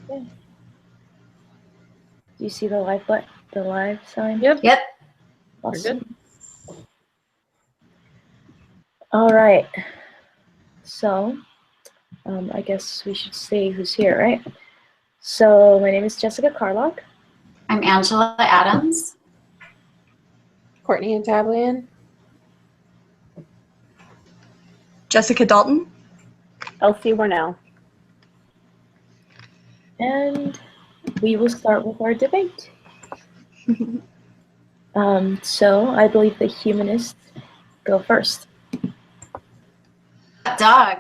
Okay. Do you see the live sign? Yep. Yep. Awesome. All right. So, I guess we should say who's here, right? So, my name is Jessica Carlock. I'm Angela Adams. Courtney Tablian. Jessica Dalton. Elsie Warnell. And we will start with our debate. So, I believe the humanists go first. Dog.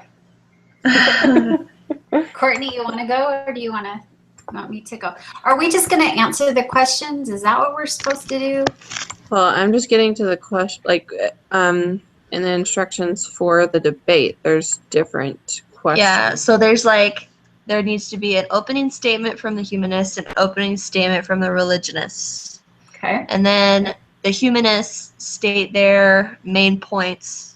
Courtney, you want to go, or do you want me to go? Are we just going to answer the questions? Is that what we're supposed to do? Well, I'm just getting to the question, in the instructions for the debate, there's different questions. Yeah, so there needs to be an opening statement from the humanists, an opening statement from the religionists. Okay. And then the humanists state their main points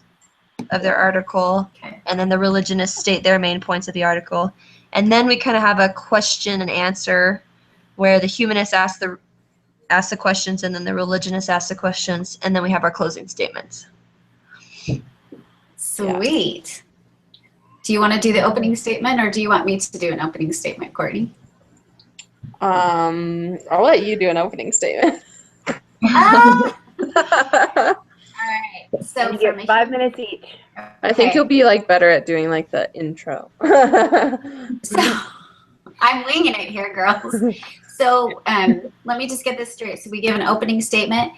of their article, Okay. and then the religionists state their main points of the article. And then we kind of have a question and answer where the humanists ask the questions, and then the religionists ask the questions, and then we have our closing statements. Sweet. Do you want to do the opening statement, or do you want me to do an opening statement, Courtney? I'll let you do an opening statement. All right. So You get 5 minutes each. I think you'll be better at doing the intro. So I'm winging it here, girls. So let me just get this straight. So we give an opening statement,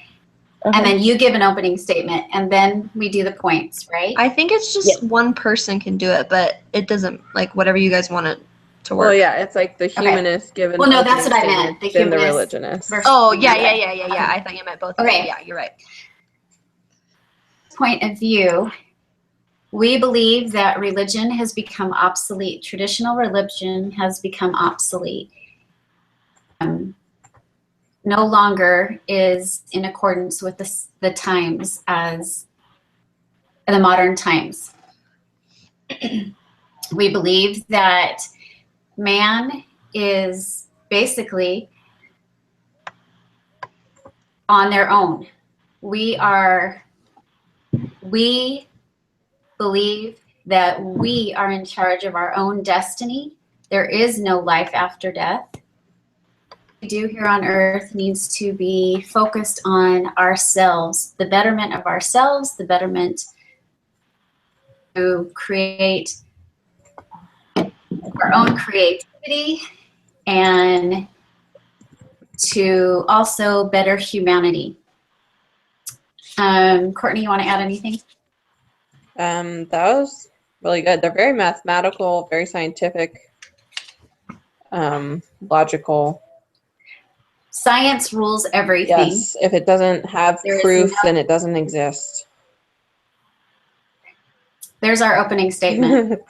and then you give an opening statement, and then we do the points, right? I think it's just one person can do it, but it doesn't, whatever you guys want it to work. Well, yeah, it's the humanist given. Well, no, that's what I meant. The then the humanist religionist. versus Oh, yeah. Okay. I thought you meant both. Okay. Yeah, you're right. Point of view, we believe that religion has become obsolete. Traditional religion has become obsolete. No longer is in accordance with the times as the modern times. We believe that man is basically on their own. We believe that we are in charge of our own destiny. There is no life after death. What we do here on earth needs to be focused on ourselves, the betterment of ourselves, the betterment to create our own creativity, and to also better humanity. Courtney, you want to add anything? That was really good. They're very mathematical, very scientific, logical. Science rules everything. Yes, if it doesn't have proof, then it doesn't exist. There's our opening statement.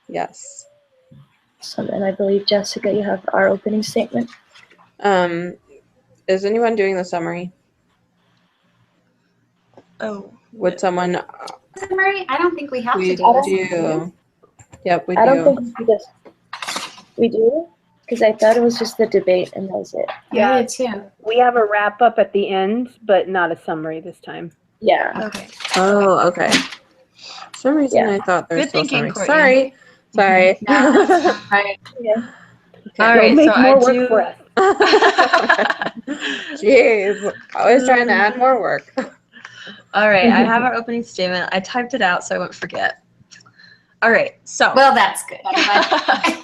Yes. So then I believe, Jessica, you have our opening statement. Is anyone doing the summary? Oh. Would someone? Summary? I don't think we have to We do this. do. Yep, we do. I don't think we do this. We do? Because I thought it was just the debate and that was it. Yeah, I did too. We have a wrap up at the end, but not a summary this time. Yeah. Okay. Oh, okay. For some reason, Yeah. I thought there was Good thinking, summary. Courtney. Sorry. No, that's right. Yeah. All right, Don't make so more I work do. for us. Jeez, always trying to add more work. All right, I have our opening statement. I typed it out so I won't forget. All right, so. Well, that's good. I'm glad.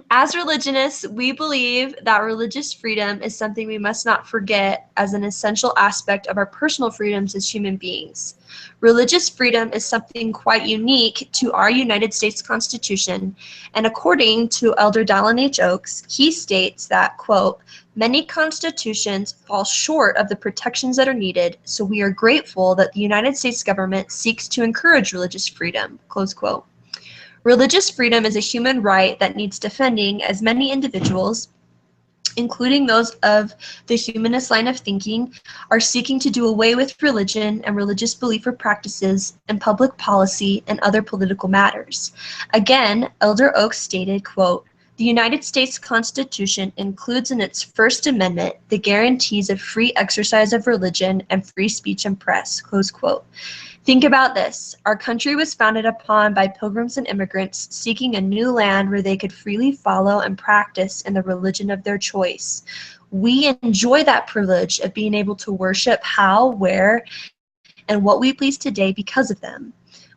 As religionists, we believe that religious freedom is something we must not forget as an essential aspect of our personal freedoms as human beings. Religious freedom is something quite unique to our United States Constitution, and according to Elder Dallin H. Oaks, he states that, quote, many constitutions fall short of the protections that are needed, so we are grateful that the United States government seeks to encourage religious freedom, close quote. Religious freedom is a human right that needs defending as many individuals including those of the humanist line of thinking, are seeking to do away with religion and religious belief or practices in public policy and other political matters. Again, Elder Oaks stated, quote, "The United States Constitution includes in its First Amendment the guarantees of free exercise of religion and free speech and press," close quote. Think about this. Our country was founded upon by pilgrims and immigrants seeking a new land where they could freely follow and practice in the religion of their choice. We enjoy that privilege of being able to worship how, where, and what we please today because of them.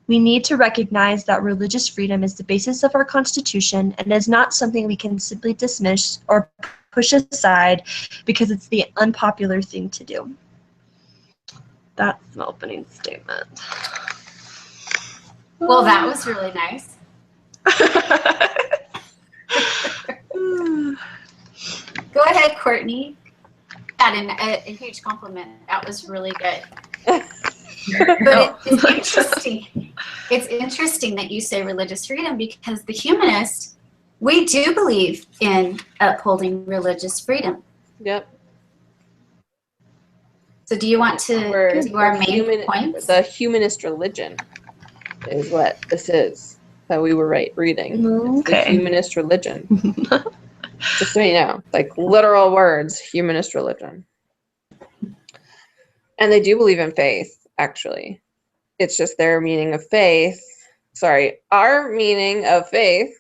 We need to recognize that religious freedom is the basis of our Constitution and is not something we can simply dismiss or push aside because it's the unpopular thing to do. That's an opening statement. Well, that was really nice. Go ahead, Courtney. A huge compliment. That was really good. But it's interesting. It's interesting that you say religious freedom because the humanists, we do believe in upholding religious freedom. Yep. So do you want to do our main points? The humanist religion is what this is that we were reading. It's the humanist religion. Just so you know, like literal words, humanist religion. And they do believe in faith, actually. It's just their meaning of faith. Sorry, our meaning of faith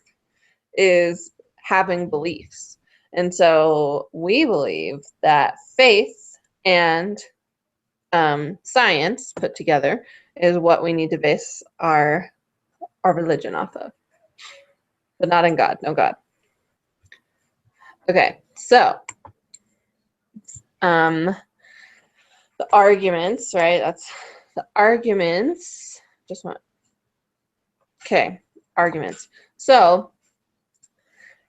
is having beliefs. And so we believe that faith and science put together is what we need to base our religion off of. But not in God, no God. Okay, so the arguments, right? That's the arguments. Arguments. So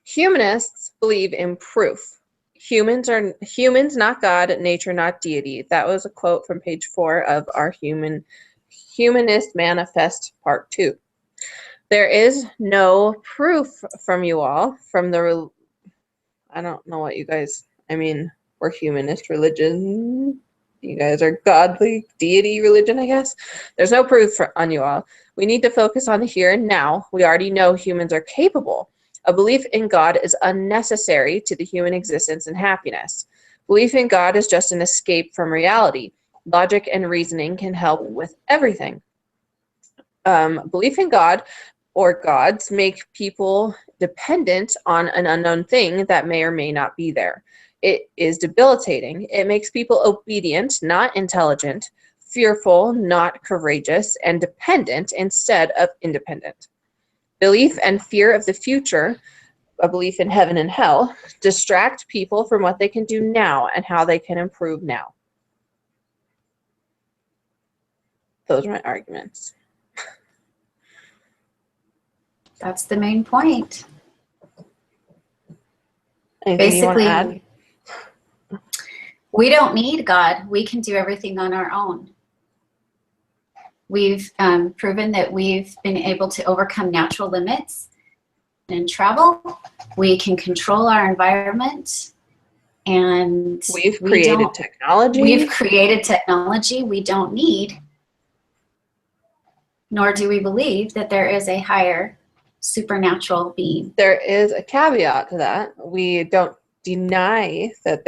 humanists believe in proof. Humans, not God, nature, not deity. That was a quote from page 4 of our Humanist Manifest Part 2. There is no proof from you all, from the, I don't know what you guys, I mean, we're humanist religion. You guys are godly deity religion, I guess. There's no proof on you all. We need to focus on the here and now. We already know humans are capable. A belief in God is unnecessary to the human existence and happiness. Belief in God is just an escape from reality. Logic and reasoning can help with everything. Belief in God or gods make people dependent on an unknown thing that may or may not be there. It is debilitating. It makes people obedient, not intelligent, fearful, not courageous, and dependent instead of independent. Belief and fear of the future, a belief in heaven and hell, distract people from what they can do now and how they can improve now. Those are my arguments. That's the main point. Anything you want to add? We don't need God. We can do everything on our own. We've proven that we've been able to overcome natural limits in travel. We can control our environment, and we've created technology. We've created technology. We don't need, nor do we believe that there is a higher supernatural being. There is a caveat to that. We don't deny that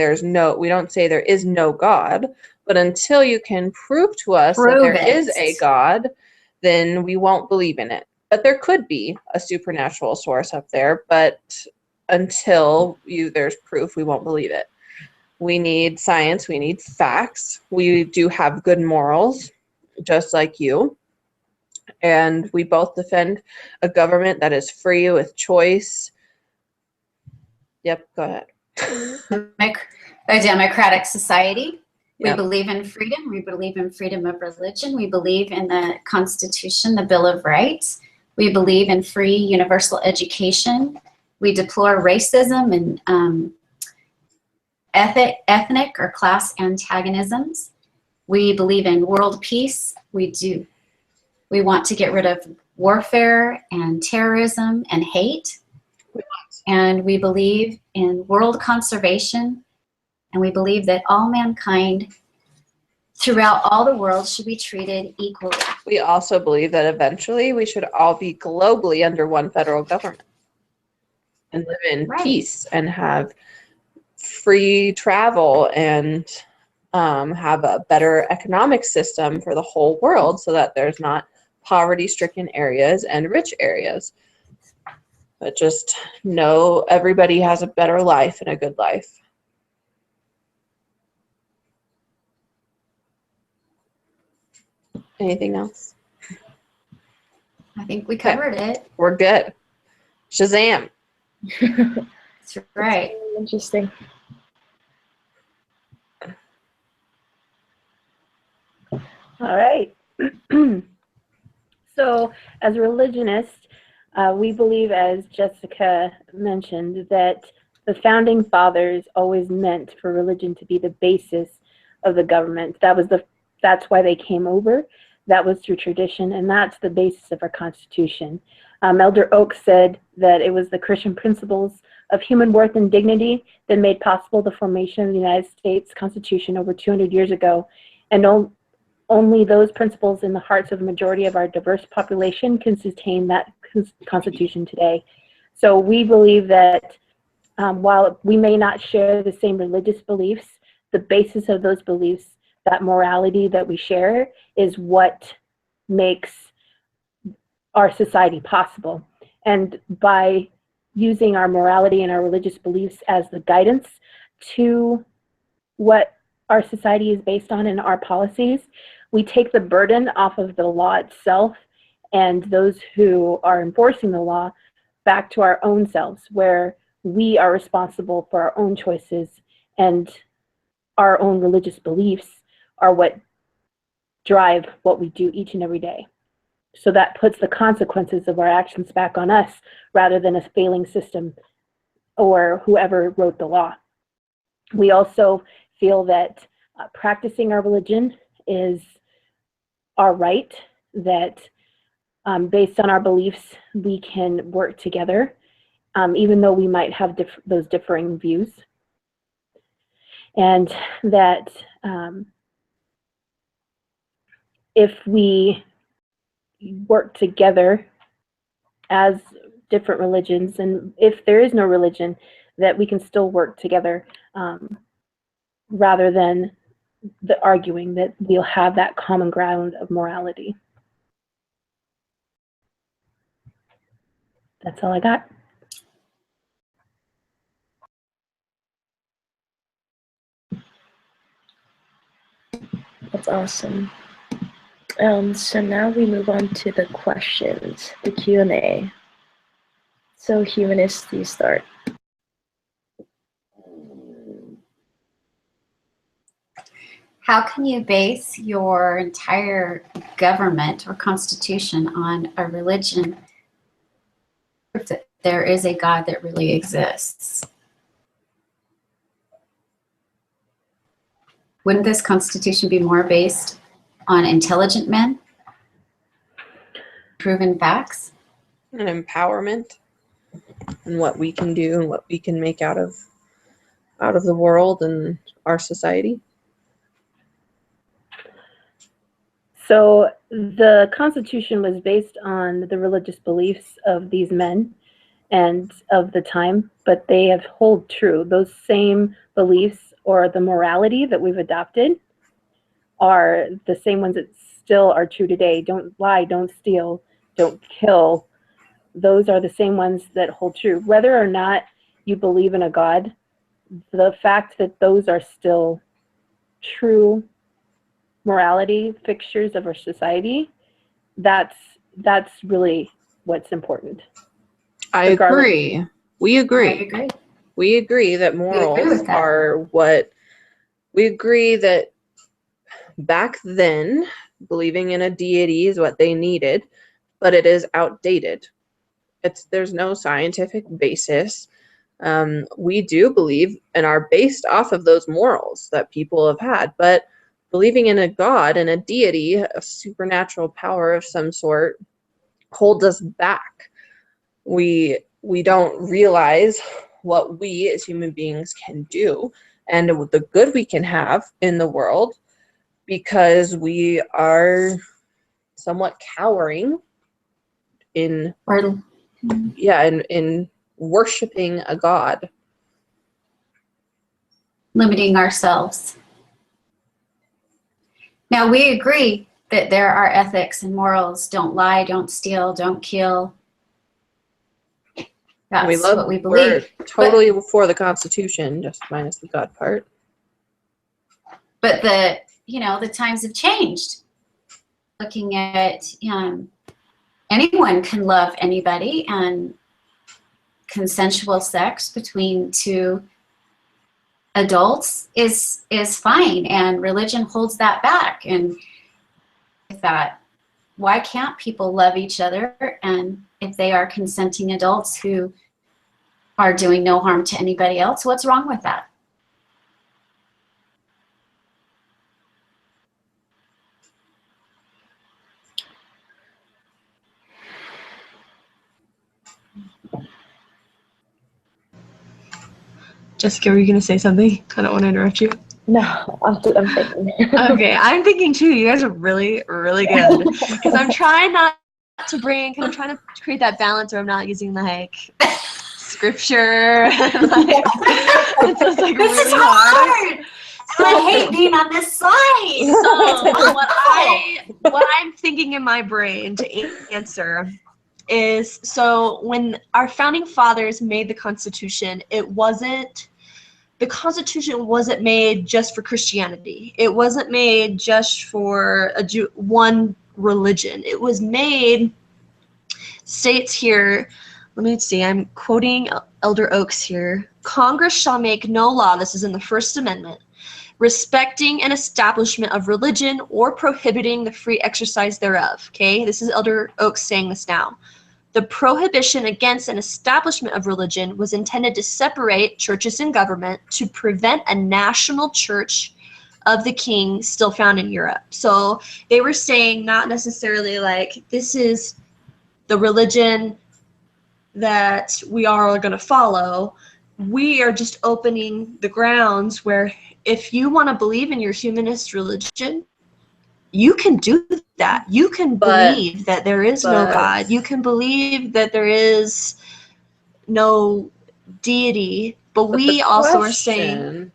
we don't say there is no God, but until you can prove to us that there is a God, then we won't believe in it. But there could be a supernatural source up there, but until there's proof, we won't believe it. We need science, we need facts. We do have good morals, just like you. And we both defend a government that is free with choice. Yep, go ahead. A democratic society. Yep. We believe in freedom. We believe in freedom of religion. We believe in the Constitution, the Bill of Rights. We believe in free universal education. We deplore racism and ethnic or class antagonisms. We believe in world peace. We want to get rid of warfare and terrorism and hate. And we believe in world conservation, and we believe that all mankind throughout all the world should be treated equally. We also believe that eventually we should all be globally under one federal government and live in peace and have free travel and have a better economic system for the whole world so that there's not poverty-stricken areas and rich areas. But just know everybody has a better life and a good life. Anything else? I think we covered it. We're good. Shazam. That's right. That's really interesting. All right. So, as religionists, we believe, as Jessica mentioned, that the founding fathers always meant for religion to be the basis of the government. That's why they came over. That was through tradition, and that's the basis of our Constitution. Elder Oak said that it was the Christian principles of human worth and dignity that made possible the formation of the United States Constitution over 200 years ago, and only those principles in the hearts of the majority of our diverse population can sustain that Constitution today. So we believe that while we may not share the same religious beliefs, the basis of those beliefs, that morality that we share, is what makes our society possible. And by using our morality and our religious beliefs as the guidance to what our society is based on and our policies, we take the burden off of the law itself and those who are enforcing the law back to our own selves, where we are responsible for our own choices, and our own religious beliefs are what drive what we do each and every day. So that puts the consequences of our actions back on us rather than a failing system or whoever wrote the law. We also feel that practicing our religion is our right, that based on our beliefs, we can work together, even though we might have those differing views. And that if we work together as different religions, and if there is no religion, that we can still work together rather than the arguing, that we'll have that common ground of morality. That's all I got. That's awesome. So now we move on to the questions, the Q&A. So humanists, you start. How can you base your entire government or constitution on a religion that there is a God that really exists? Wouldn't this constitution be more based on intelligent men, proven facts, And empowerment, and what we can do and what we can make out of the world and our society? So the Constitution was based on the religious beliefs of these men and of the time, but they have hold true. Those same beliefs, or the morality that we've adopted, are the same ones that still are true today. Don't lie, don't steal, don't kill. Those are the same ones that hold true. Whether or not you believe in a God, the fact that those are still true morality fixtures of our society, that's really what's important. I agree. We agree. I agree. We agree that morals with that. are what we agree that back then believing in a deity is what they needed, but it is outdated. There's no scientific basis. We do believe and are based off of those morals that people have had, but believing in a God and a deity, a supernatural power of some sort, holds us back. We we don't realize what we as human beings can do and the good we can have in the world because we are somewhat cowering in in worshiping a god, limiting ourselves. Now, we agree that there are ethics and morals. Don't lie, don't steal, don't kill. That's what we believe. We're totally for the Constitution, just minus the God part. But the times have changed. Looking at anyone can love anybody, and consensual sex between two adults is fine, and religion holds that back. And with that, why can't people love each other? And if they are consenting adults who are doing no harm to anybody else, what's wrong with that? Jessica, were you going to say something? I don't want to interrupt you. No, I'm thinking. Okay, I'm thinking too. You guys are really, really good. Because I'm trying not to bring, because I'm trying to create that balance where I'm not using like scripture. It's just like This really is hard. I hate being on this side. So what I'm thinking in my brain to answer is, so when our founding fathers made the Constitution, the Constitution wasn't made just for Christianity. It wasn't made just for one religion. It was made, states here, let me see, I'm quoting Elder Oaks here. Congress shall make no law, this is in the First Amendment, respecting an establishment of religion or prohibiting the free exercise thereof. Okay, this is Elder Oaks saying this now. The prohibition against an establishment of religion was intended to separate churches and government to prevent a national church of the king still found in Europe. So they were saying not necessarily like this is the religion that we are going to follow. We are just opening the grounds where if you want to believe in your humanist religion, you can do that. You can believe that there is no God. You can believe that there is no deity. But we also are saying...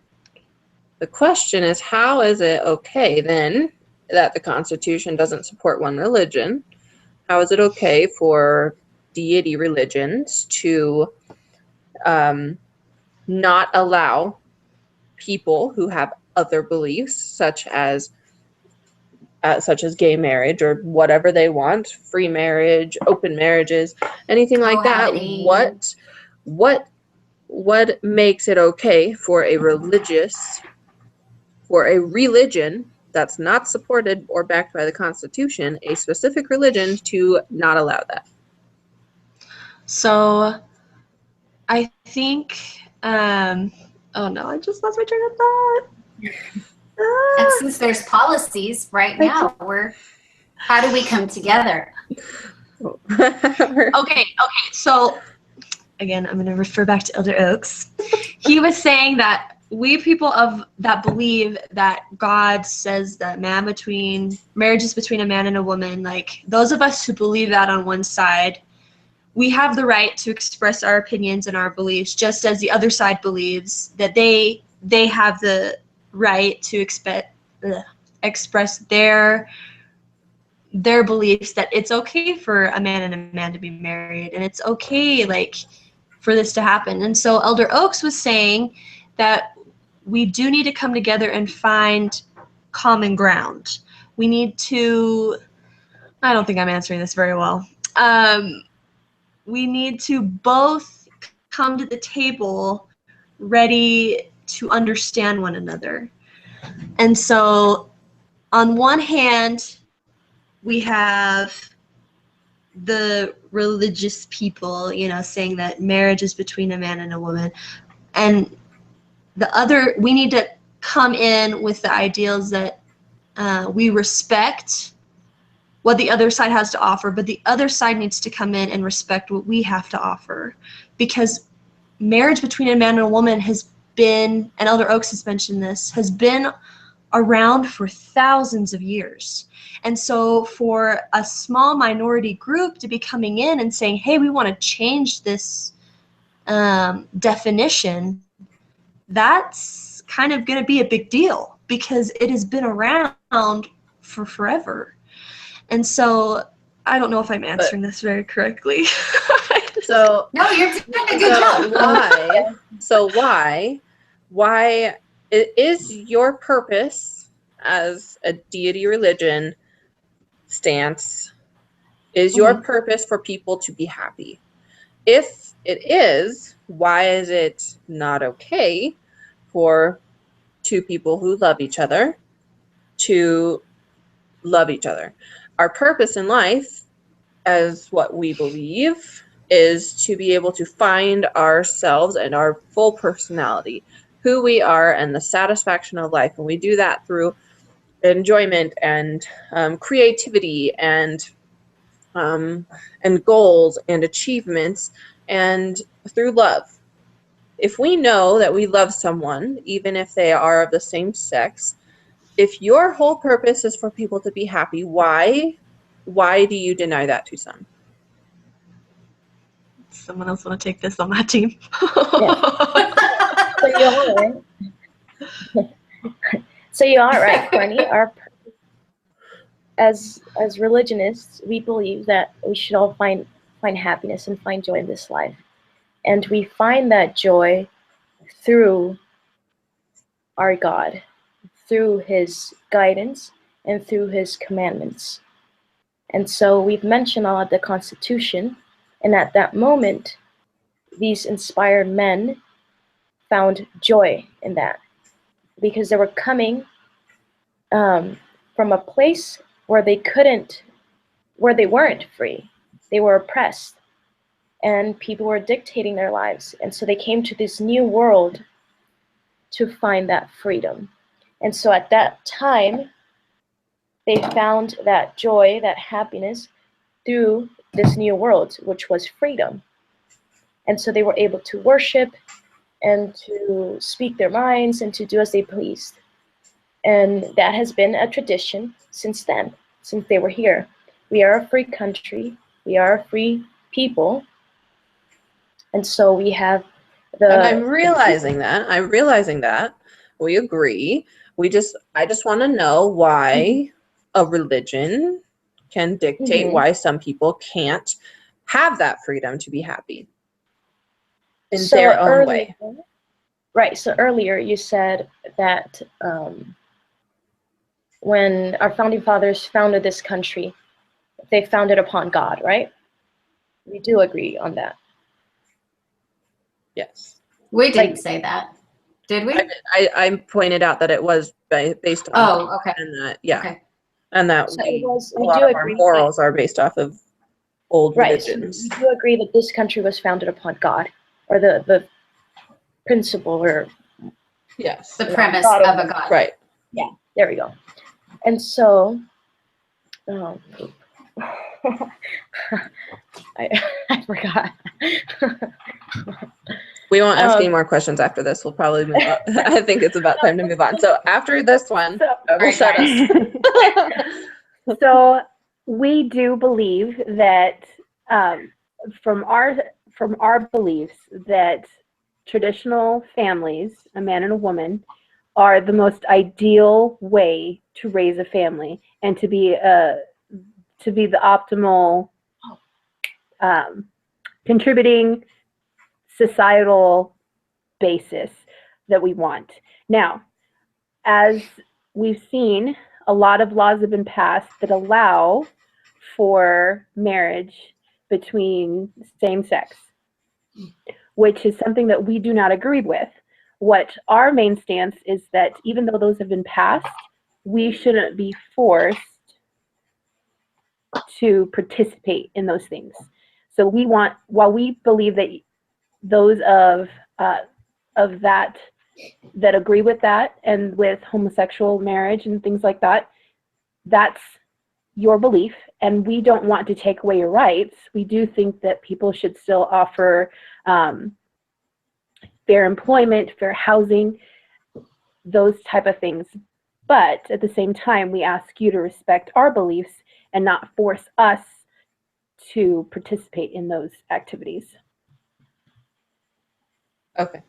The question is, how is it okay then that the Constitution doesn't support one religion? How is it okay for deity religions to not allow people who have other beliefs, such as gay marriage or whatever they want, free marriage, open marriages, anything like that? What makes it okay for a religion that's not supported or backed by the Constitution, a specific religion, to not allow that? So I think, oh no, I just lost my train of thought. And since there's policies right now, how do we come together? Okay. So again, I'm going to refer back to Elder Oaks. He was saying that we people that believe that God says that marriage is between a man and a woman, like those of us who believe that on one side, we have the right to express our opinions and our beliefs, just as the other side believes that they have the right to express their beliefs, that it's okay for a man and a man to be married, and it's okay like for this to happen. And so Elder Oaks was saying that we do need to come together and find common ground. We need to, I don't think I'm answering this very well. We need to both come to the table ready to understand one another. And so on one hand, we have the religious people, saying that marriage is between a man and a woman. And the other, we need to come in with the ideals that we respect what the other side has to offer, but the other side needs to come in and respect what we have to offer. Because marriage between a man and a woman has been, and Elder Oaks has mentioned this, has been around for thousands of years. And so for a small minority group to be coming in and saying, hey, we want to change this definition, that's kind of going to be a big deal because it has been around for forever. And so I don't know if I'm answering this very correctly. So No, you're doing a good job. why it is your purpose as a deity religion stance, is your purpose for people to be happy? If it is, why is it not okay for two people who love each other to love each other? Our purpose in life, as what we believe, is to be able to find ourselves and our full personality, who we are, and the satisfaction of life. And we do that through enjoyment and creativity and goals and achievements, and through love. If we know that we love someone, even if they are of the same sex, if your whole purpose is for people to be happy, why do you deny that to some? Someone else want to take this on my team? So you are right. So you are right, Courtney. Our as religionists, we believe that we should all find happiness and find joy in this life, and we find that joy through our God, through His guidance and through His commandments. And so we've mentioned all of the Constitution, and at that moment, these inspired men found joy in that, because they were coming from a place where they weren't free. They were oppressed, and people were dictating their lives. And so they came to this new world to find that freedom. And so at that time, they found that joy, that happiness through this new world, which was freedom. And so they were able to worship and to speak their minds and to do as they pleased. And that has been a tradition since then, since they were here. We are a free country. We are a free people. And so we have And I'm realizing that. We agree. I just want to know why a religion can dictate why some people can't have that freedom to be happy in their own way. Right. So earlier you said that when our founding fathers founded this country, they founded upon God, right? We do agree on that. Yes. We didn't say that, did we? I pointed out that it was based on. Oh, okay. And that, yeah. Okay. And that So a lot of our morals are based off of old religions. So we do agree that this country was founded upon God, or the principle, or yes, the premise of a God. Right. Yeah, there we go. And so, I forgot. We won't ask any more questions after this. We'll probably move on. I think it's about time to move on. So after this one, we'll shut us. So we do believe that from our beliefs that traditional families, a man and a woman, are the most ideal way to raise a family and to be the optimal contributing societal basis that we want. Now, as we've seen, a lot of laws have been passed that allow for marriage between same sex, which is something that we do not agree with. What our main stance is that even though those have been passed, we shouldn't be forced to participate in those things. So while we believe that those of that agree with that and with homosexual marriage and things like that, that's your belief, and we don't want to take away your rights. We do think that people should still offer fair employment, fair housing, those type of things. But at the same time, we ask you to respect our beliefs and not force us to participate in those activities. Okay.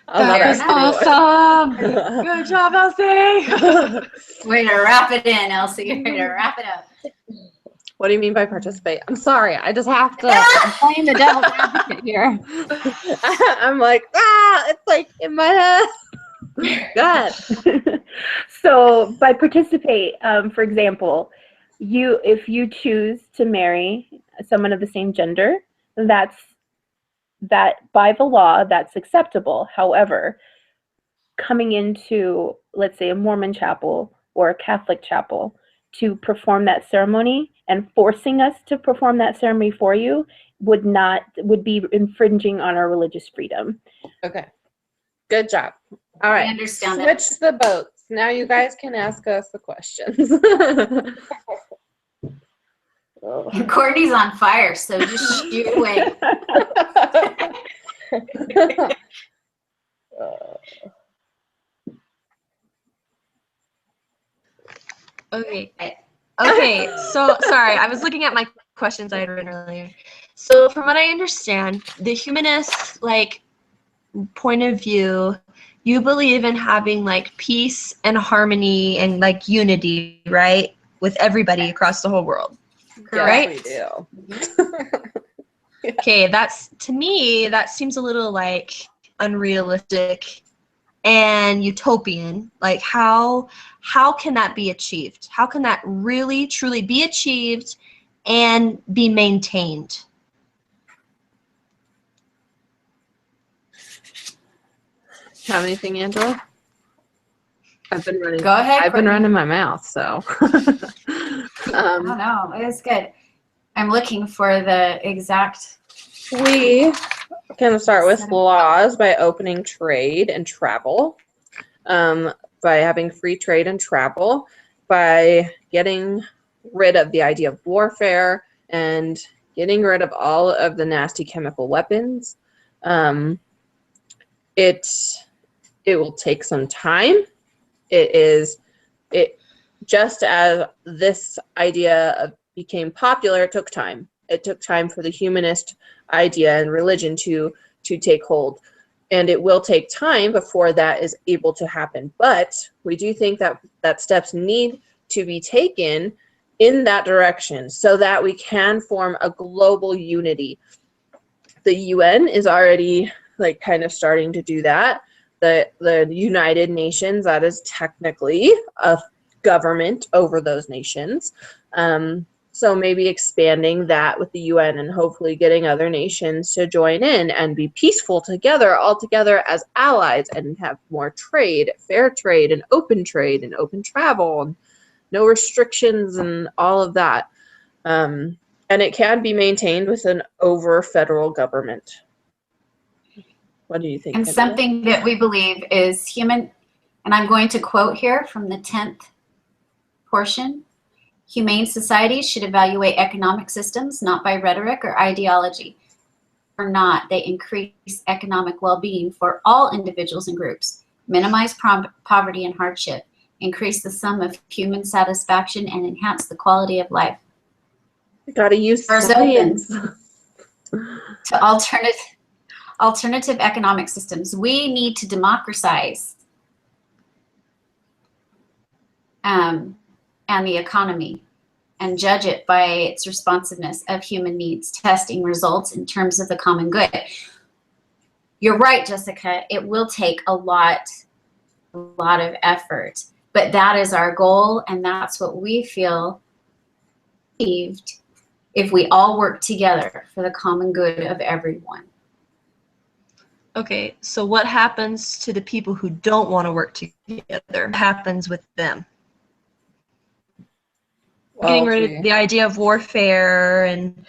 That is awesome. Good job, Elsie. Way to wrap it in, Elsie. Way to wrap it up. What do you mean by participate? I'm sorry. I just have to. I'm playing the devil's advocate here. I'm like, it's like in my head. Good. So by participate, for example, if you choose to marry someone of the same gender, that by the law, that's acceptable. However, coming into, let's say, a Mormon chapel or a Catholic chapel to perform that ceremony and forcing us to perform that ceremony for you would be infringing on our religious freedom. Okay. Good job. All right. I understand that. Switch the boats. Now you guys can ask us the questions. And Courtney's on fire, so just shoot away. Okay, so sorry, I was looking at my questions I had written earlier. So from what I understand, the humanist point of view, you believe in having peace and harmony and unity, right? With everybody across the whole world. Yes, Right? we do. Okay, to me, that seems a little unrealistic and utopian. How can that be achieved? How can that really truly be achieved and be maintained? Have anything, Angela? I've been running. Go ahead. I've been Courtney. running my mouth, so. Oh no, it is good. I'm looking for the exact. We can start with laws by opening trade and travel, by having free trade and travel, by getting rid of the idea of warfare and getting rid of all of the nasty chemical weapons. It will take some time. Just as this idea became popular, it took time. It took time for the humanist idea and religion to take hold. And it will take time before that is able to happen. But we do think that steps need to be taken in that direction so that we can form a global unity. The UN is already kind of starting to do that. The United Nations, that is technically a government over those nations. So maybe expanding that with the UN and hopefully getting other nations to join in and be peaceful together, all together as allies, and have more trade, fair trade and open travel, and no restrictions and all of that. And it can be maintained with an over federal government. What do you think? And Angela? something that we believe is human, and I'm going to quote here from the 10th portion. Humane societies should evaluate economic systems not by rhetoric or ideology, or not they increase economic well-being for all individuals and groups, minimize poverty and hardship, increase the sum of human satisfaction, and enhance the quality of life. You gotta use science. To alternative economic systems. We need to democratize and the economy and judge it by its responsiveness of human needs, testing results in terms of the common good. You're right, Jessica. It will take a lot of effort, but that is our goal, and that's what we feel achieved if we all work together for the common good of everyone. Okay, so what happens to the people who don't want to work together? What happens with them? Getting rid of the idea of warfare and,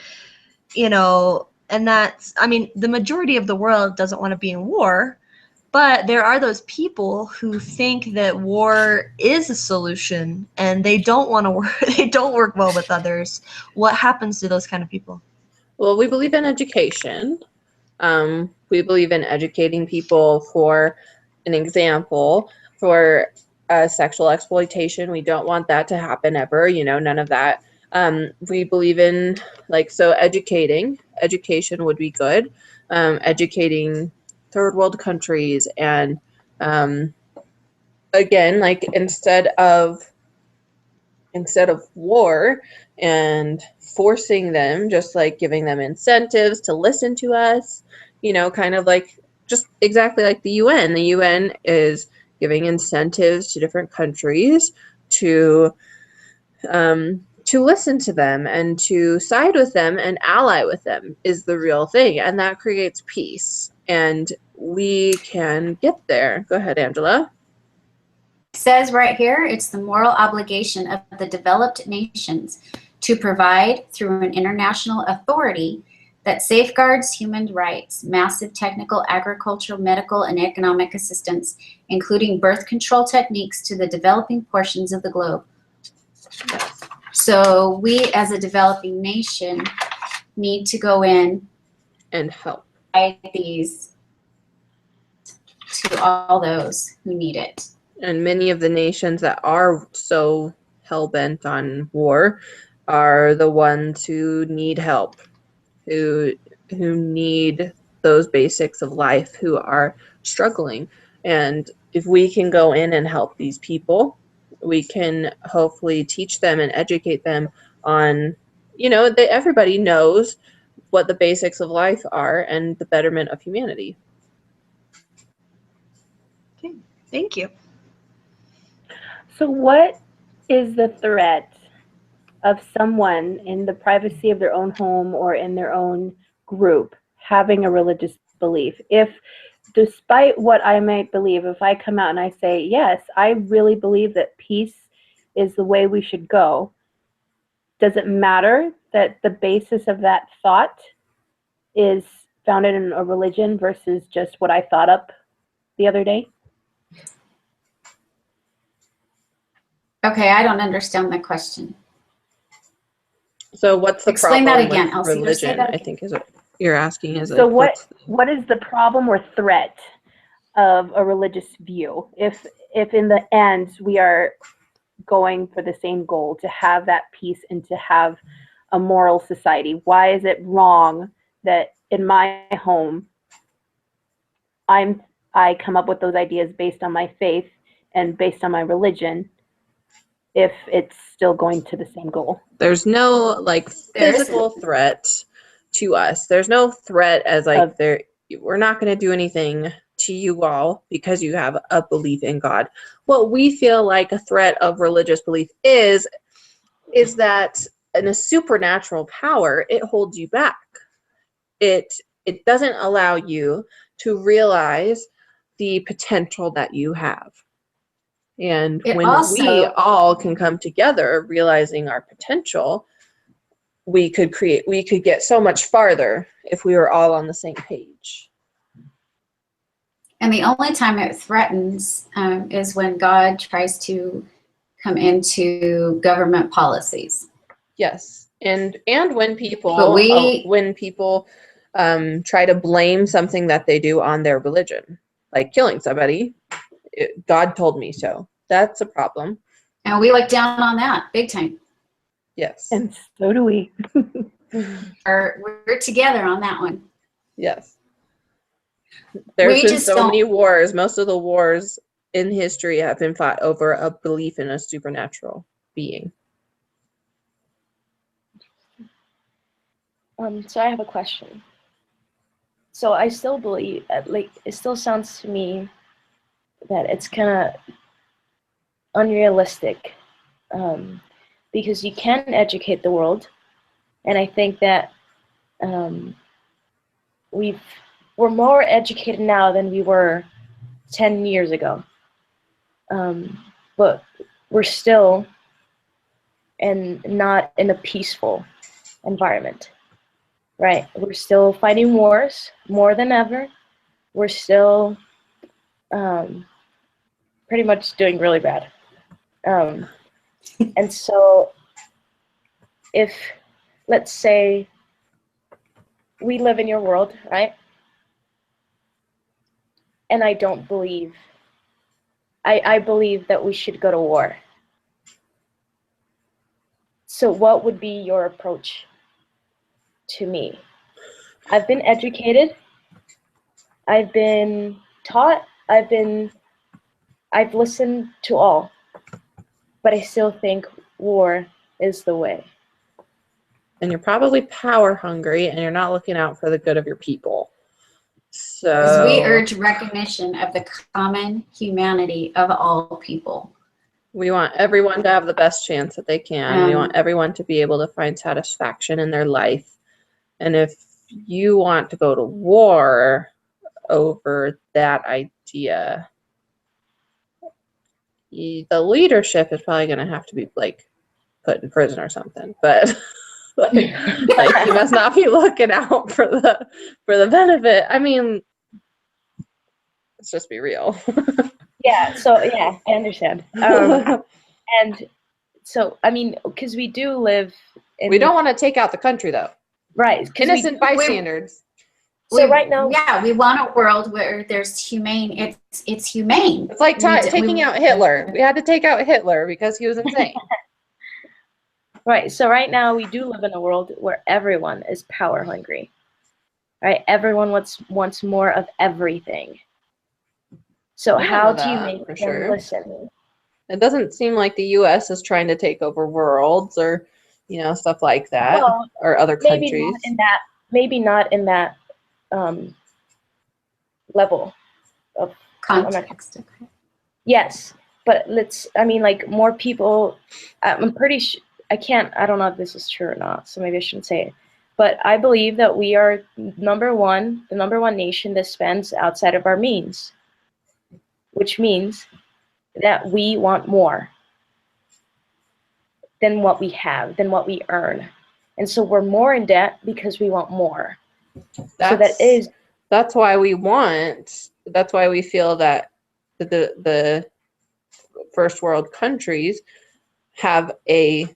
and that's, the majority of the world doesn't want to be in war, But there are those people who think that war is a solution and they don't want to work, they don't work well with others. What happens to those kind of people? Well, we believe in education. We believe in educating people. For an example, for sexual exploitation, we don't want that to happen ever, none of that. We believe in, so education would be good. Educating third world countries, and again, instead of war and forcing them, just like giving them incentives to listen to us, kind of like just exactly like the UN. The UN is giving incentives to different countries to listen to them and to side with them and ally with them is the real thing. And that creates peace. And we can get there. Go ahead, Angela. It says right here, it's the moral obligation of the developed nations to provide through an international authority that safeguards human rights, massive technical, agricultural, medical, and economic assistance, including birth control techniques to the developing portions of the globe. So we, as a developing nation, need to go in and help these to all those who need it. And many of the nations that are so hell-bent on war are the ones who need help, who need those basics of life, who are struggling. And if we can go in and help these people, we can hopefully teach them and educate them on, that everybody knows what the basics of life are and the betterment of humanity. Okay, thank you. So what is the threat of someone in the privacy of their own home or in their own group having a religious belief? If, despite what I might believe, if I come out and I say, yes, I really believe that peace is the way we should go, does it matter that the basis of that thought is founded in a religion versus just what I thought up the other day? Okay, I don't understand the question. So what's the Explain problem that again, with Elsie. Just say religion? that I again. think is what you're asking. Is So like, what is the problem or threat of a religious view? If in the end we are going for the same goal, to have that peace and to have a moral society, why is it wrong that in my home I come up with those ideas based on my faith and based on my religion if it's still going to the same goal? There's no physical threat to us. There's no threat as we're not going to do anything to you all because you have a belief in God. What we feel like a threat of religious belief is that in a supernatural power, it holds you back. It doesn't allow you to realize the potential that you have. And when we all can come together realizing our potential, we could get so much farther if we were all on the same page. And the only time it threatens is when God tries to come into government policies. Yes, and when people try to blame something that they do on their religion, like killing somebody, God told me so. That's a problem. And we look down on that big time. Yes. And so do we. We're together on that one. Yes. There's been so many wars. Most of the wars in history have been fought over a belief in a supernatural being. So I have a question. So I still believe, it still sounds to me that it's kind of unrealistic, because you can educate the world, and I think that we're more educated now than we were 10 years ago, but we're still not in a peaceful environment, right? We're still fighting wars more than ever. We're still pretty much doing really bad. And so if, let's say, we live in your world, right? And I don't believe, I believe that we should go to war. So what would be your approach to me? I've been educated, I've been taught, I've listened to all, but I still think war is the way. And you're probably power hungry, and you're not looking out for the good of your people. Because we So urge recognition of the common humanity of all people. we want everyone to have the best chance that they can. We want everyone to be able to find satisfaction in their life. And if you want to go to war over that idea, the leadership is probably going to have to be like put in prison or something. But like you must not be looking out for the benefit. I mean, let's just be real. Yeah, so yeah, I understand. And so, I mean, because we do live in... We don't want to take out the country, though. Right. Innocent bystanders. So right now... Yeah, we want a world where there's humane, it's humane. It's like taking out Hitler. We had to take out Hitler because he was insane. Right, so right now we do live in a world where everyone is power hungry. Right, everyone wants more of everything. So how do you make them listen? It doesn't seem like the U.S. is trying to take over worlds or, stuff like that, well, or other countries. Maybe not in that level of context. Yes, but more people. I'm pretty sure. I don't know if this is true or not, so maybe I shouldn't say it. But I believe that we are the number one nation that spends outside of our means, which means that we want more than what we have, than what we earn. And so we're more in debt because we want more. That's why we feel that the first world countries have a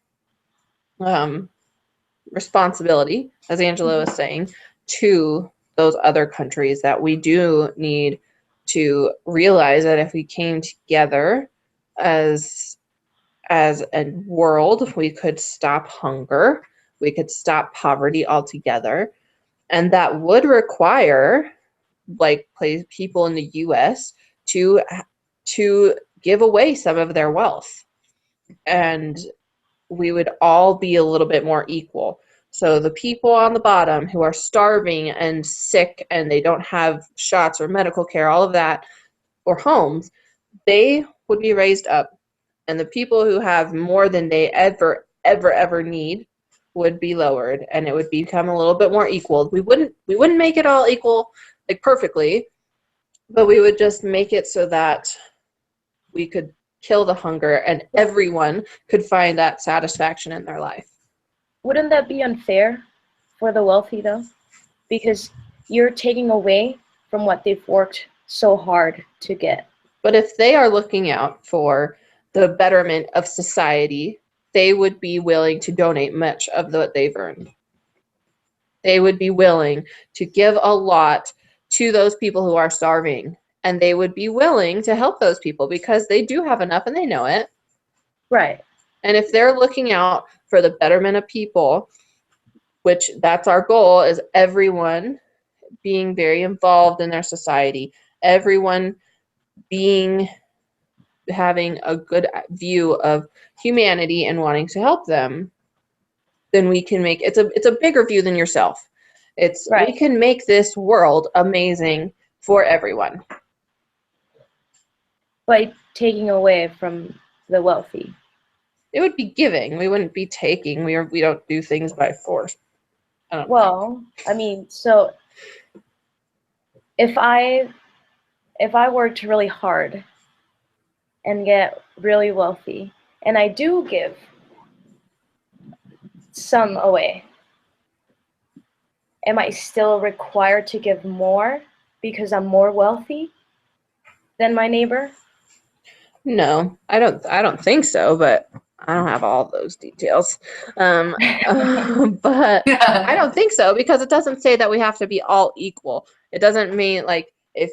responsibility, as Angela was saying, to those other countries, that we do need to realize that if we came together as a world, we could stop hunger, we could stop poverty altogether, and that would require people in the US to give away some of their wealth, and we would all be a little bit more equal. So the people on the bottom who are starving and sick and they don't have shots or medical care, all of that, or homes, they would be raised up. And the people who have more than they ever need would be lowered, and it would become a little bit more equal. We wouldn't make it all equal perfectly, but we would just make it so that we could kill the hunger and everyone could find that satisfaction in their life. Wouldn't that be unfair for the wealthy, though? Because you're taking away from what they've worked so hard to get. But if they are looking out for the betterment of society, they would be willing to donate much of what they've earned. They would be willing to give a lot to those people who are starving, and they would be willing to help those people because they do have enough and they know it. Right. And if they're looking out for the betterment of people, which that's our goal, is everyone being very involved in their society, everyone having a good view of humanity and wanting to help them, then we can make it's a bigger view than yourself. It's right. We can make this world amazing for everyone by taking away from the wealthy. It would be giving. We wouldn't be taking. We don't do things by force. Well, I mean, so if I worked really hard and get really wealthy, and I do give some away, am I still required to give more because I'm more wealthy? than my neighbor? No, I don't think so, but I don't have all those details. But I don't think so because it doesn't say that we have to be all equal. It doesn't mean like if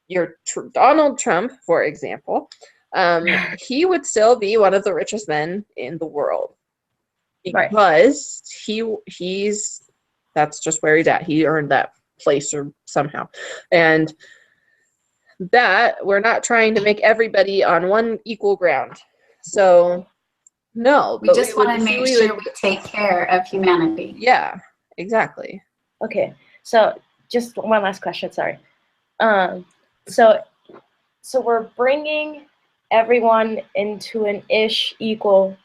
you're Donald Trump, for example, he would still be one of the richest men in the world Right. because he's that's just where he's at. He earned that place or somehow, and that we're not trying to make everybody on one equal ground. So no, We but just want to make sure we take care of humanity. Yeah, exactly. Okay, so just one last question. Sorry. So we're bringing everyone into an equal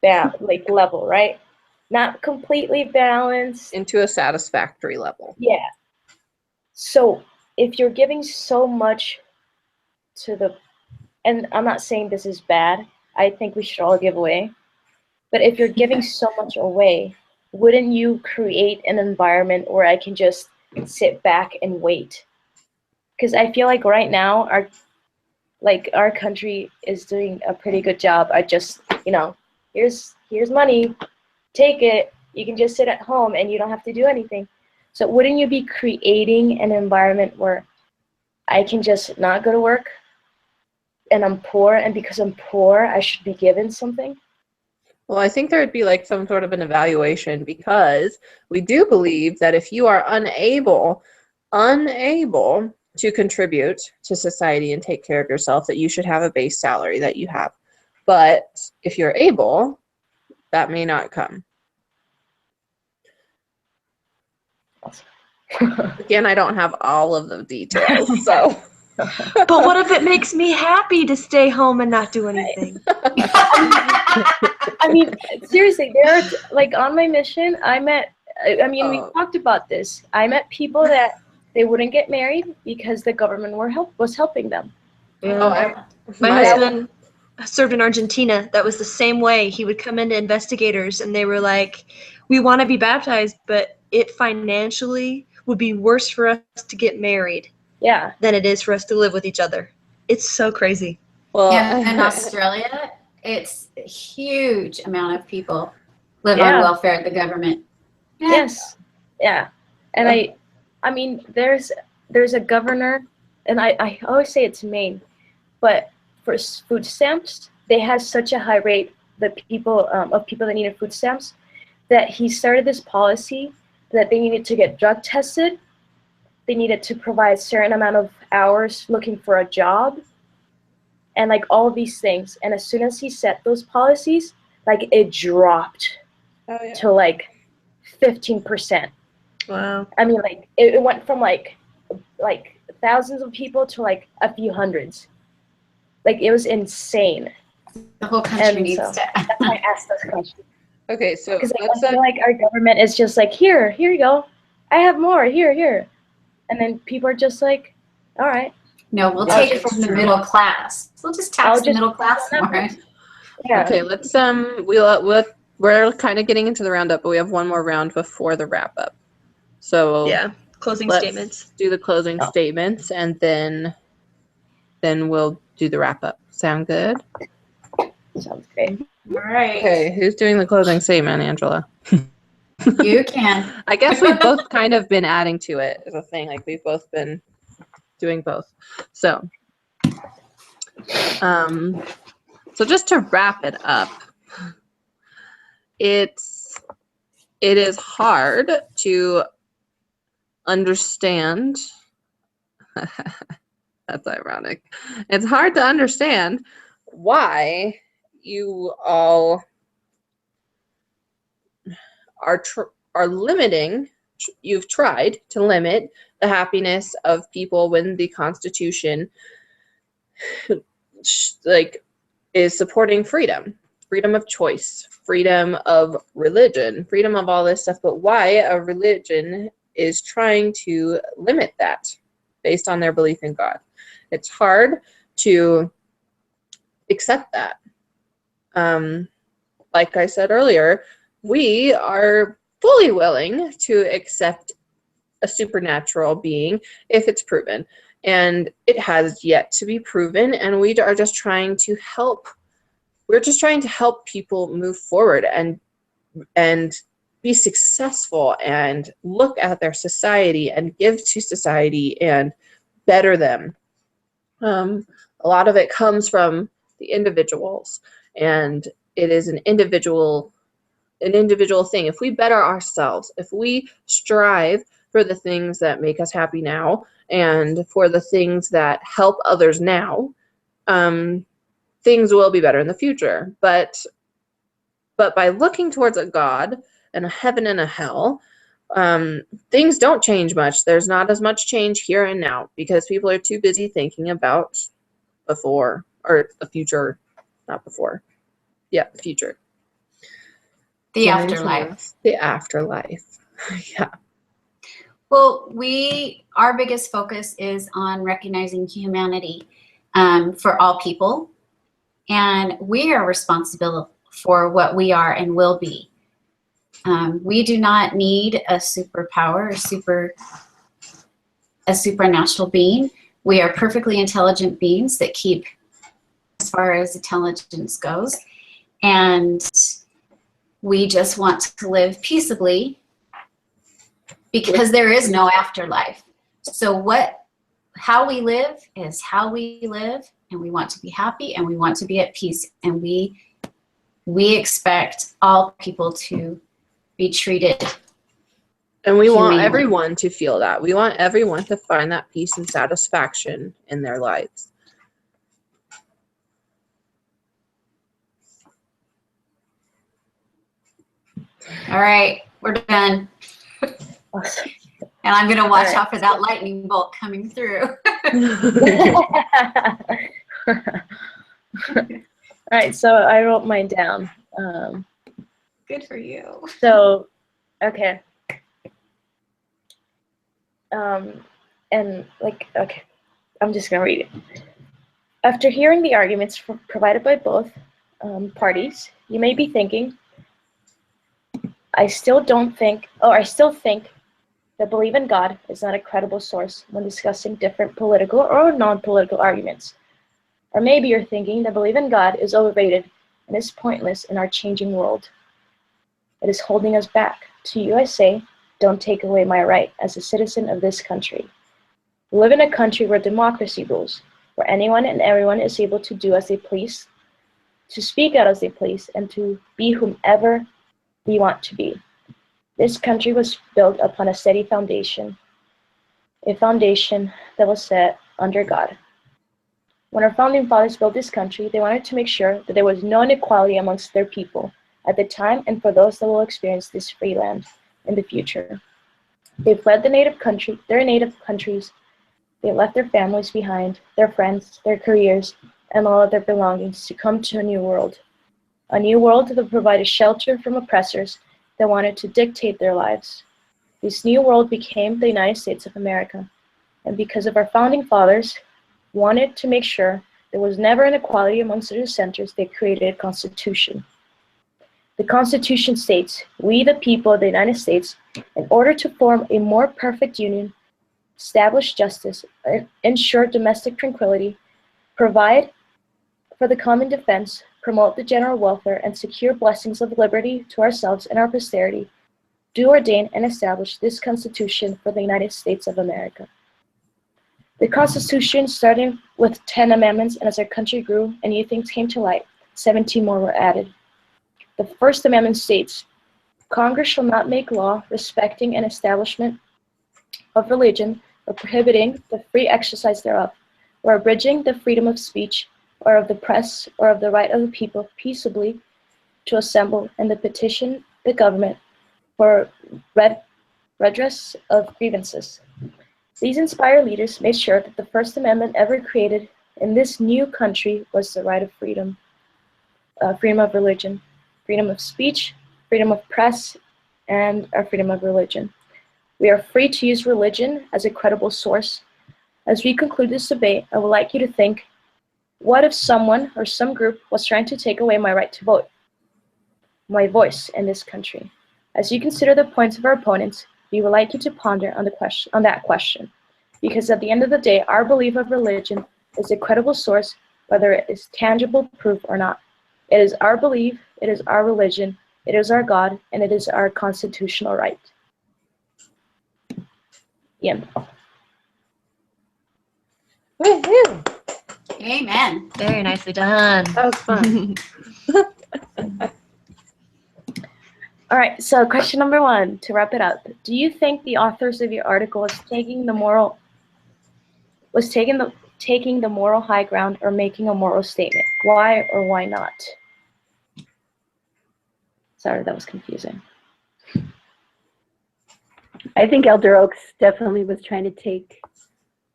level, right? Not completely balanced. Into a satisfactory level. Yeah. So if you're giving so much to the, and I'm not saying this is bad, I think we should all give away. But if you're giving so much away, wouldn't you create an environment where I can just sit back and wait? Because I feel like right now our country is doing a pretty good job at just, here's money, take it. You can just sit at home and you don't have to do anything. So wouldn't you be creating an environment where I can just not go to work and I'm poor, and because I'm poor, I should be given something? Well, I think there would be like some sort of an evaluation because we do believe that if you are unable to contribute to society and take care of yourself, that you should have a base salary that you have. But if you're able, that may not come. Again, I don't have all of the details, so. But what if it makes me happy to stay home and not do anything? I mean, seriously, there are, like, on my mission, we talked about this. I met people that they wouldn't get married because the government was helping them. My husband served in Argentina. That was the same way. He would come into investigators and they were like, we want to be baptized, but it financially would be worse for us to get married than it is for us to live with each other. It's so crazy. Well, in Australia, it's a huge amount of people live on welfare of the government. Yes. Yeah. And I mean, there's a governor, and I always say it's Maine, but for food stamps, they had such a high rate of people that needed food stamps that he started this policy that they needed to get drug tested, they needed to provide a certain amount of hours looking for a job, and like all of these things. And as soon as he set those policies, like it dropped to like 15%. Wow. I mean, like it went from like thousands of people to like a few hundreds. Like it was insane. The whole country needs to. That's why I asked this question. Okay, so because I feel like our government is just like, here you go, I have more, here, and then people are just like, all right. No, we'll take it from the middle class. We'll just tax the middle class more. Yeah. Okay, let's we're kind of getting into the roundup, but we have one more round before the wrap up. So closing statements. Do the closing statements, and then we'll do the wrap up. Sound good? Sounds great. All right. Okay, who's doing the closing statement, Angela? You can. I guess we've both kind of been adding to it as a thing. Like we've both been doing both. So, so just to wrap it up, it is hard to understand. That's ironic. It's hard to understand why you all are limiting. You've tried to limit the happiness of people when the Constitution is supporting freedom of choice, freedom of religion, freedom of all this stuff. But why a religion is trying to limit that based on their belief in God? It's hard to accept that. Like I said earlier, we are fully willing to accept a supernatural being if it's proven. And it has yet to be proven, and we are just trying to help. We're just trying to help people move forward and be successful and look at their society and give to society and better them. A lot of it comes from the individuals, and it is an individual thing. If we better ourselves, if we strive for the things that make us happy now and for the things that help others now, things will be better in the future. But by looking towards a God and a heaven and a hell, things don't change much. There's not as much change here and now because people are too busy thinking about before, or the future, not before. Yeah, the future. The afterlife. The afterlife. Yeah. Well, our biggest focus is on recognizing humanity for all people, and we are responsible for what we are and will be. We do not need a superpower, a supernatural being. We are perfectly intelligent beings that keep as far as intelligence goes, and we just want to live peaceably because there is no afterlife. So how we live is how we live, and we want to be happy and we want to be at peace, and we expect all people to be treated. And we want humanely. everyone to feel that. We want everyone to find that peace and satisfaction in their lives. All right, we're done. Awesome. And I'm going to watch All right. out for that lightning bolt coming through. All right, so I wrote mine down. Good for you. So, okay. Okay, I'm just gonna read it. After hearing the arguments provided by both parties, you may be thinking, I still think that belief in God is not a credible source when discussing different political or non-political arguments. Or maybe you're thinking that belief in God is overrated and is pointless in our changing world. It is holding us back. To you I say, don't take away my right as a citizen of this country. We live in a country where democracy rules, where anyone and everyone is able to do as they please, to speak out as they please, and to be whomever we want to be. This country was built upon a steady foundation, a foundation that was set under God. When our founding fathers built this country, they wanted to make sure that there was no inequality amongst their people at the time and for those that will experience this free land in the future. They fled their native countries. They left their families behind, their friends, their careers, and all of their belongings to come to a new world that would provide a shelter from oppressors that wanted to dictate their lives. This new world became the United States of America, and because of our founding fathers wanted to make sure there was never inequality amongst their dissenters, they created a constitution. The Constitution states, we the people of the United States, in order to form a more perfect union, establish justice, ensure domestic tranquility, provide for the common defense, promote the general welfare, and secure blessings of liberty to ourselves and our posterity, do ordain and establish this Constitution for the United States of America. The Constitution started with 10 amendments, and as our country grew and new things came to light, 17 more were added. The First Amendment states, Congress shall not make law respecting an establishment of religion or prohibiting the free exercise thereof, or abridging the freedom of speech, or of the press, or of the right of the people peaceably to assemble and to petition the government for redress of grievances. These inspired leaders made sure that the First Amendment ever created in this new country was the right of freedom, freedom of religion, freedom of speech, freedom of press, and our freedom of religion. We are free to use religion as a credible source. As we conclude this debate, I would like you to think, what if someone or some group was trying to take away my right to vote, my voice in this country? As you consider the points of our opponents, we would like you to ponder on that question. Because at the end of the day, our belief of religion is a credible source, whether it is tangible proof or not. It is our belief, it is our religion, it is our God, and it is our constitutional right. Ian. Woohoo! Amen. Very nicely done. That was fun. All right, so question number 1, to wrap it up. Do you think the authors of your article taking the moral high ground or making a moral statement? Why or why not? Sorry, that was confusing. I think Elder Oaks definitely was trying to take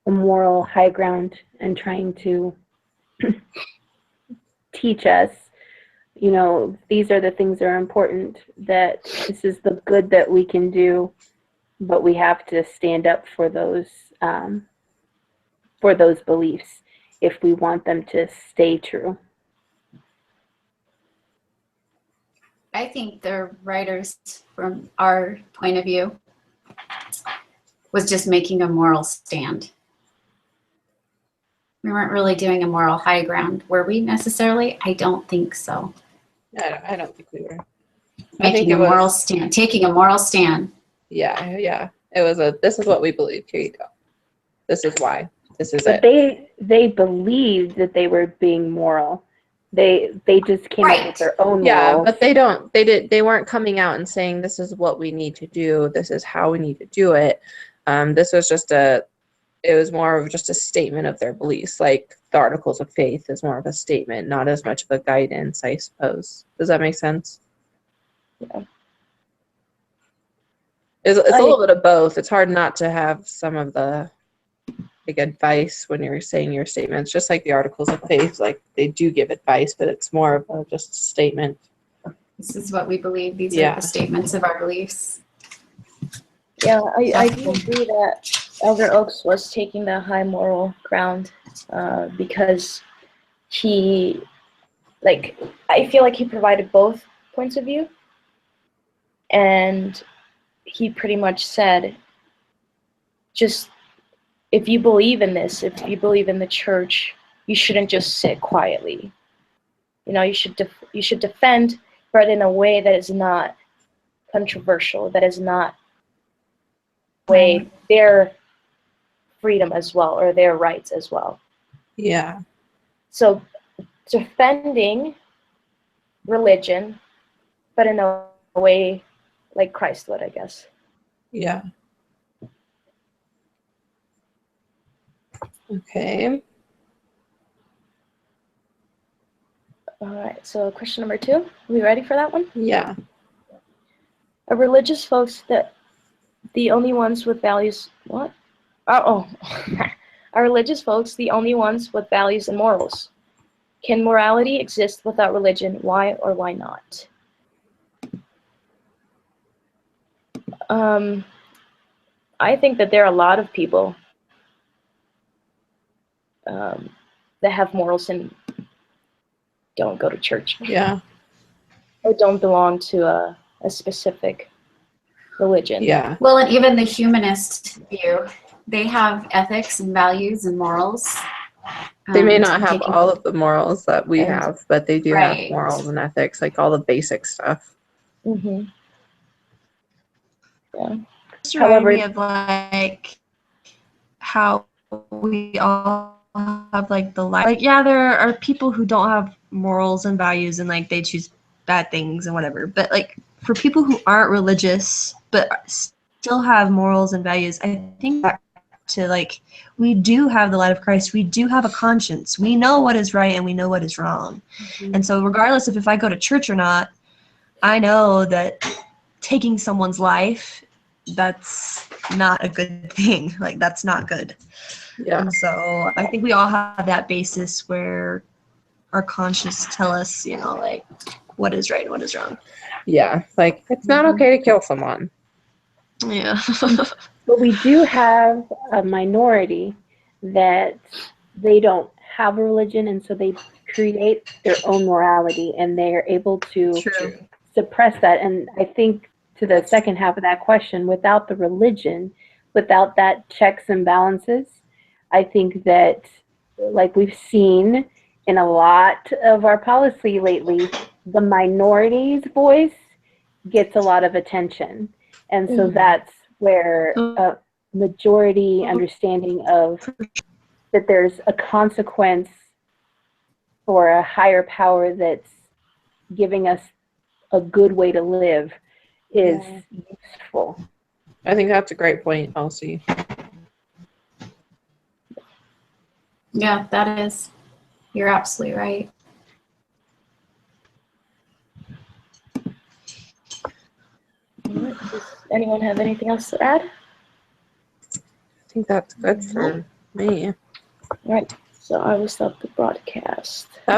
a moral high ground and trying to teach us, you know, these are the things that are important, that this is the good that we can do, but we have to stand up for those beliefs if we want them to stay true. I think the writers, from our point of view, was just making a moral stand. We weren't really doing a moral high ground, were we necessarily? I don't think so. I don't think we were. Making a moral stand, taking a moral stand. Yeah. It was this is what we believe. Here you go. This is why. This is But it. they believed that they were being moral. They just came up with their own Yeah, morals. but they weren't coming out and saying this is what we need to do. This is how we need to do it. This was it was more of just a statement of their beliefs. Like the Articles of Faith is more of a statement, not as much of a guidance, I suppose. Does that make sense? Yeah. It's a little bit of both. It's hard not to have some of the advice when you're saying your statements, just like the Articles of Faith. Like they do give advice, but it's more of just a statement. This is what we believe. These are the statements of our beliefs. Yeah, I do agree that Elder Oaks was taking the high moral ground because I feel like he provided both points of view, and he pretty much said, just if you believe in this, if you believe in the church, you shouldn't just sit quietly. You know, you should defend, but in a way that is not controversial, that is not way their freedom as well, or their rights as well. Yeah. So defending religion, but in a way like Christ would, I guess. Yeah. Okay. All right, so question number 2. Are we ready for that one? Yeah. Are religious folks the only ones with values? What? Are religious folks the only ones with values and morals? Can morality exist without religion? Why or why not? I think that there are a lot of people that have morals and don't go to church. Yeah. Or don't belong to a specific religion. Yeah. Well, and even the humanist view, they have ethics and values and morals. They may not have all of the morals that we have, but they do have Right. morals and ethics, like all the basic stuff. Mm-hmm. Yeah. Just remind me of like how we all have like the life. Like, yeah, there are people who don't have morals and values and like they choose bad things and whatever. But like for people who aren't religious but still have morals and values, I think back to like we do have the light of Christ. We do have a conscience. We know what is right and we know what is wrong. Mm-hmm. And so regardless of if I go to church or not, I know that taking someone's life, that's not a good thing. Like that's not good. Yeah. And so I think we all have that basis where our conscience tell us, you know, like what is right and what is wrong. Yeah. Like it's not okay to kill someone. Yeah. But we do have a minority that they don't have a religion, and so they create their own morality, and they are able to suppress that. And I think to the second half of that question, without the religion, without that checks and balances, I think that, like we've seen in a lot of our policy lately, the minority's voice gets a lot of attention. And so that's where a majority understanding of that there's a consequence or a higher power that's giving us a good way to live is useful. I think that's a great point, Elsie. Yeah, that is. You're absolutely right. Does anyone have anything else to add? I think that's good for me. All right, so I will stop the broadcast.